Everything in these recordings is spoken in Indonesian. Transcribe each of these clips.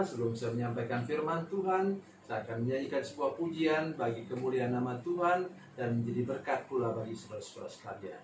pemirsa, sebelum saya menyampaikan firman Tuhan, saya akan menyanyikan sebuah pujian bagi kemuliaan nama Tuhan dan menjadi berkat pula bagi saudara-saudara sekalian.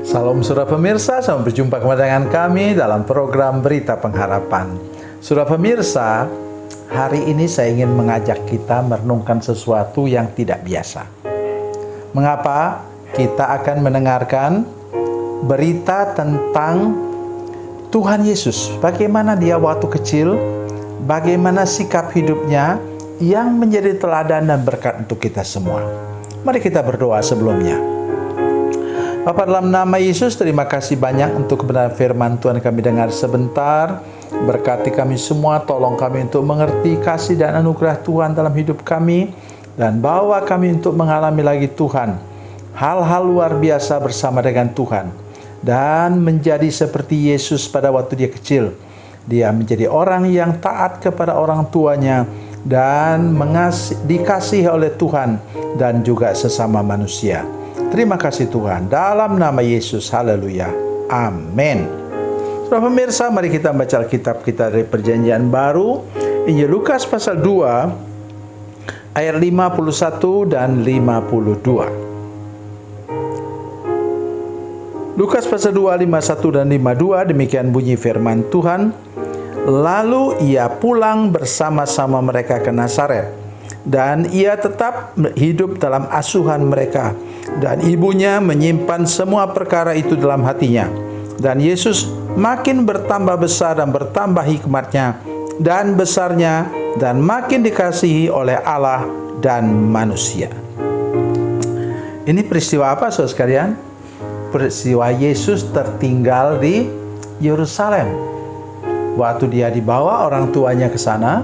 Salam saudara pemirsa, sampai berjumpa kembali dengan kami dalam program Berita Pengharapan. Saudara pemirsa, hari ini saya ingin mengajak kita merenungkan sesuatu yang tidak biasa. Mengapa? Kita akan mendengarkan berita tentang Tuhan Yesus. Bagaimana dia waktu kecil, bagaimana sikap hidupnya yang menjadi teladan dan berkat untuk kita semua. Mari kita berdoa sebelumnya. Bapa, dalam nama Yesus, terima kasih banyak untuk kebenaran firman Tuhan kami dengar sebentar. Berkati kami semua, tolong kami untuk mengerti kasih dan anugerah Tuhan dalam hidup kami, dan bawa kami untuk mengalami lagi Tuhan hal-hal luar biasa bersama dengan Tuhan, dan menjadi seperti Yesus pada waktu dia kecil. Dia menjadi orang yang taat kepada orang tuanya dan dikasihi oleh Tuhan dan juga sesama manusia. Terima kasih Tuhan, dalam nama Yesus, haleluya, amin. Saudara pemirsa, mari kita baca Alkitab kita dari Perjanjian Baru, Injil Lukas pasal 2 ayat 51 dan 52. Lukas pasal 2, 51 dan 52, demikian bunyi firman Tuhan. Lalu ia pulang bersama-sama mereka ke Nazaret, dan ia tetap hidup dalam asuhan mereka, dan ibunya menyimpan semua perkara itu dalam hatinya. Dan Yesus makin bertambah besar dan bertambah hikmatnya dan besarnya, dan makin dikasihi oleh Allah dan manusia. Ini peristiwa apa saudara sekalian? Peristiwa Yesus tertinggal di Yerusalem. Waktu dia dibawa orang tuanya ke sana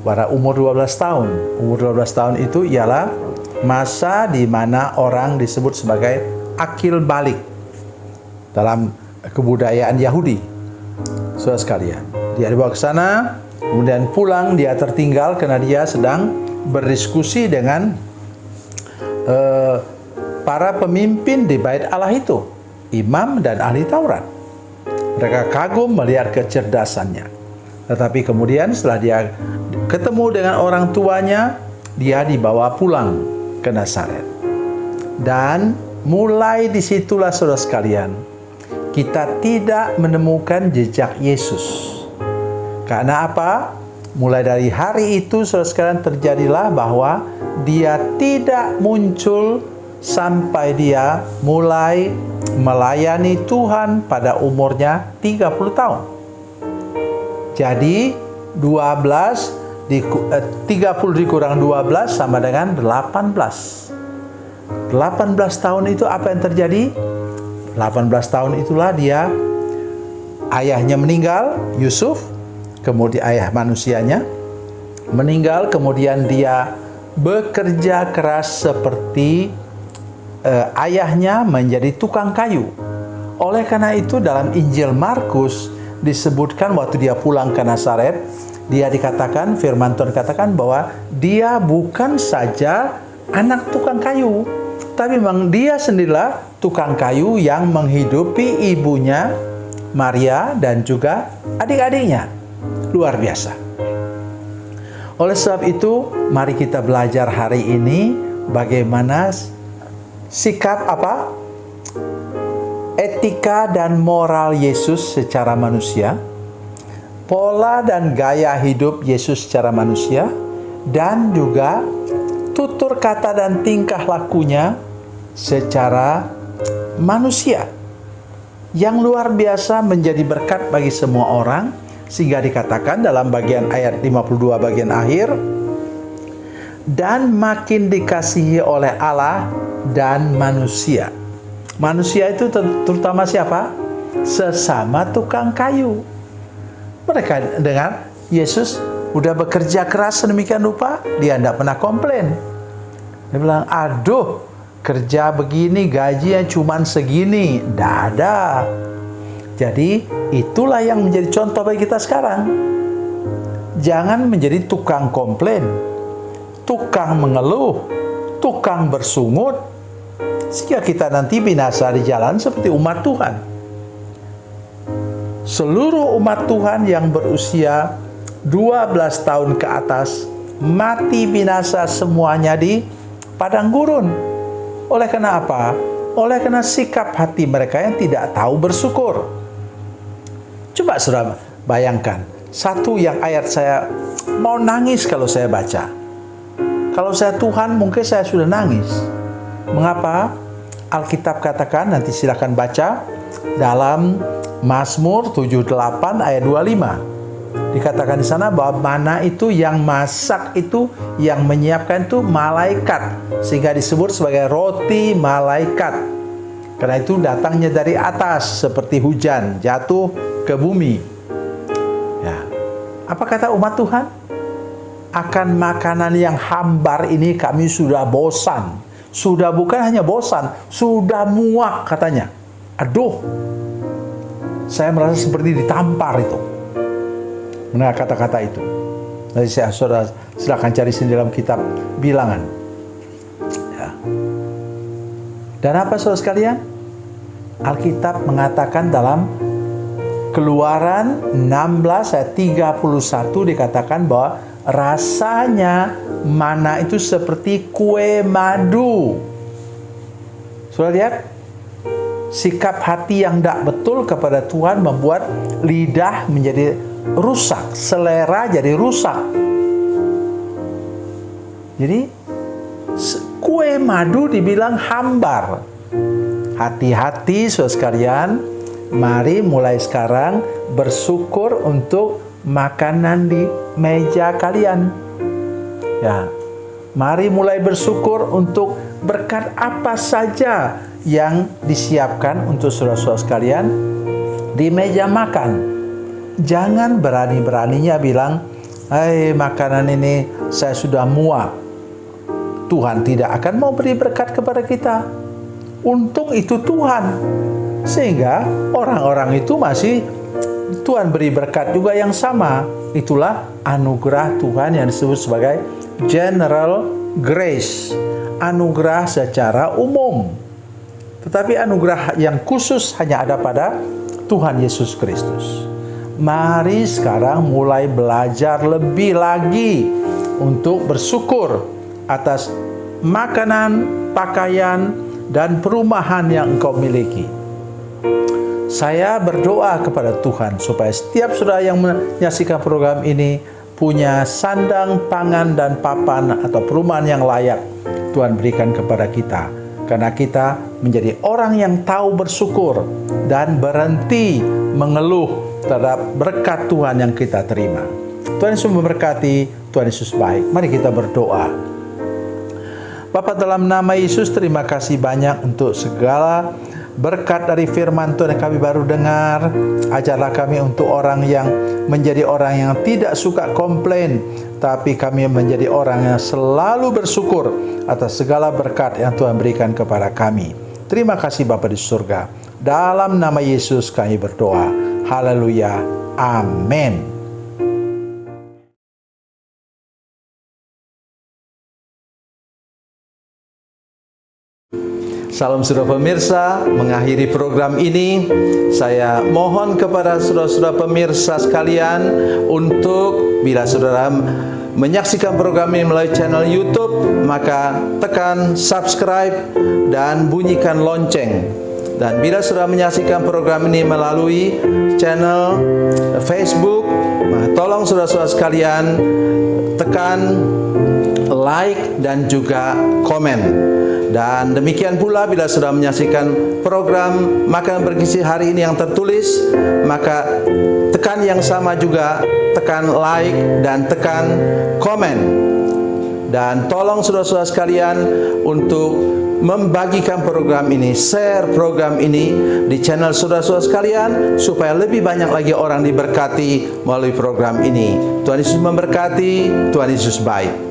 pada umur 12 tahun. Umur 12 tahun itu ialah masa di mana orang disebut sebagai akil balik dalam kebudayaan Yahudi. Saudara sekalian, dia dibawa ke sana Kemudian pulang, dia tertinggal karena dia sedang berdiskusi dengan para pemimpin di bait Allah itu, imam dan ahli Taurat. Mereka kagum melihat kecerdasannya. Tetapi kemudian setelah dia ketemu dengan orang tuanya, dia dibawa pulang ke Nazaret. Dan mulai disitulah saudara sekalian, kita tidak menemukan jejak Yesus. Karena apa? Mulai dari hari itu saudara sekalian terjadilah bahwa dia tidak muncul sampai dia mulai melayani Tuhan pada umurnya 30 tahun. Jadi 30 dikurang 12 sama dengan 18. 18 tahun itu apa yang terjadi? 18 tahun itulah dia, ayahnya meninggal, Yusuf, kemudian ayah manusianya meninggal, kemudian dia bekerja keras seperti ayahnya menjadi tukang kayu. Oleh karena itu dalam Injil Markus disebutkan waktu dia pulang ke Nazaret, dia dikatakan, firman Tuhan katakan bahwa dia bukan saja anak tukang kayu, tapi memang dia sendirilah tukang kayu yang menghidupi ibunya Maria dan juga adik-adiknya. Luar biasa. Oleh sebab itu, mari kita belajar hari ini bagaimana sikap etika dan moral Yesus secara manusia, pola dan gaya hidup Yesus secara manusia, dan juga tutur kata dan tingkah lakunya secara manusia yang luar biasa menjadi berkat bagi semua orang, sehingga dikatakan dalam bagian ayat 52 bagian akhir, dan makin dikasihi oleh Allah dan manusia. Manusia itu terutama siapa? Sesama tukang kayu. Mereka dengar Yesus udah bekerja keras sedemikian rupa, dia tidak pernah komplain. Dia bilang, aduh, kerja begini, gajinya cuma segini. Tidak ada. Jadi itulah yang menjadi contoh bagi kita sekarang. Jangan menjadi tukang komplain, tukang mengeluh, tukang bersungut, sehingga kita nanti binasa di jalan seperti umat Tuhan. Seluruh umat Tuhan yang berusia 12 tahun ke atas mati binasa semuanya di padang gurun. Oleh karena apa? Oleh karena sikap hati mereka yang tidak tahu bersyukur. Coba saudara bayangkan, satu yang ayat saya mau nangis kalau saya baca. Kalau saya Tuhan, mungkin saya sudah nangis. Mengapa? Alkitab katakan, nanti silakan baca dalam Mazmur 78 ayat 25. Dikatakan di sana bahwa mana itu yang masak itu, yang menyiapkan itu malaikat, sehingga disebut sebagai roti malaikat. Karena itu datangnya dari atas seperti hujan jatuh ke bumi. Ya. Apa kata umat Tuhan? Akan makanan yang hambar ini kami sudah bosan. Sudah bukan hanya bosan, sudah muak katanya. Aduh, saya merasa seperti ditampar itu. Mendengar kata-kata itu. Nanti saudara silakan cari sendiri dalam kitab Bilangan. Ya. Dan apa saudara sekalian? Alkitab mengatakan dalam Keluaran 16 ayat 31 dikatakan bahwa rasanya mana itu seperti kue madu. Sudah lihat? Sikap hati yang tidak betul kepada Tuhan membuat lidah menjadi rusak, selera jadi rusak. Jadi kue madu dibilang hambar. Hati-hati saudara sekalian, mari mulai sekarang bersyukur untuk makanan di meja kalian. Ya, mari mulai bersyukur untuk berkat apa saja yang disiapkan untuk saudara-saudara sekalian di meja makan. Jangan berani-beraninya bilang, makanan ini saya sudah muak. Tuhan tidak akan mau beri berkat kepada kita. Untung itu Tuhan. Sehingga orang-orang itu masih Tuhan beri berkat juga yang sama. Itulah anugerah Tuhan yang disebut sebagai general grace, anugerah secara umum. Tetapi anugerah yang khusus hanya ada pada Tuhan Yesus Kristus. Mari sekarang mulai belajar lebih lagi untuk bersyukur atas makanan, pakaian, dan perumahan yang engkau miliki. Saya berdoa kepada Tuhan supaya setiap saudara yang menyaksikan program ini punya sandang, pangan, dan papan atau perumahan yang layak Tuhan berikan kepada kita. Karena kita menjadi orang yang tahu bersyukur dan berhenti mengeluh terhadap berkat Tuhan yang kita terima. Tuhan Yesus memberkati, Tuhan Yesus baik. Mari kita berdoa. Bapa, dalam nama Yesus, terima kasih banyak untuk segala berkat dari firman Tuhan yang kami baru dengar. Ajarlah kami untuk orang yang menjadi orang yang tidak suka komplain, tapi kami menjadi orang yang selalu bersyukur atas segala berkat yang Tuhan berikan kepada kami. Terima kasih Bapa di surga. Dalam nama Yesus kami berdoa. Haleluya. Amin. Salam saudara pemirsa, mengakhiri program ini saya mohon kepada saudara-saudara pemirsa sekalian untuk bila saudara menyaksikan program ini melalui channel YouTube, maka tekan subscribe dan bunyikan lonceng. Dan bila saudara menyaksikan program ini melalui channel Facebook, tolong saudara-saudara sekalian tekan like dan juga komen. Dan demikian pula bila sudah menyaksikan program Makanan Bergizi hari ini yang tertulis, maka tekan yang sama juga, tekan like dan tekan komen. Dan tolong saudara-saudara sekalian untuk membagikan program ini, share program ini di channel saudara-saudara sekalian, supaya lebih banyak lagi orang diberkati melalui program ini. Tuhan Yesus memberkati, Tuhan Yesus baik.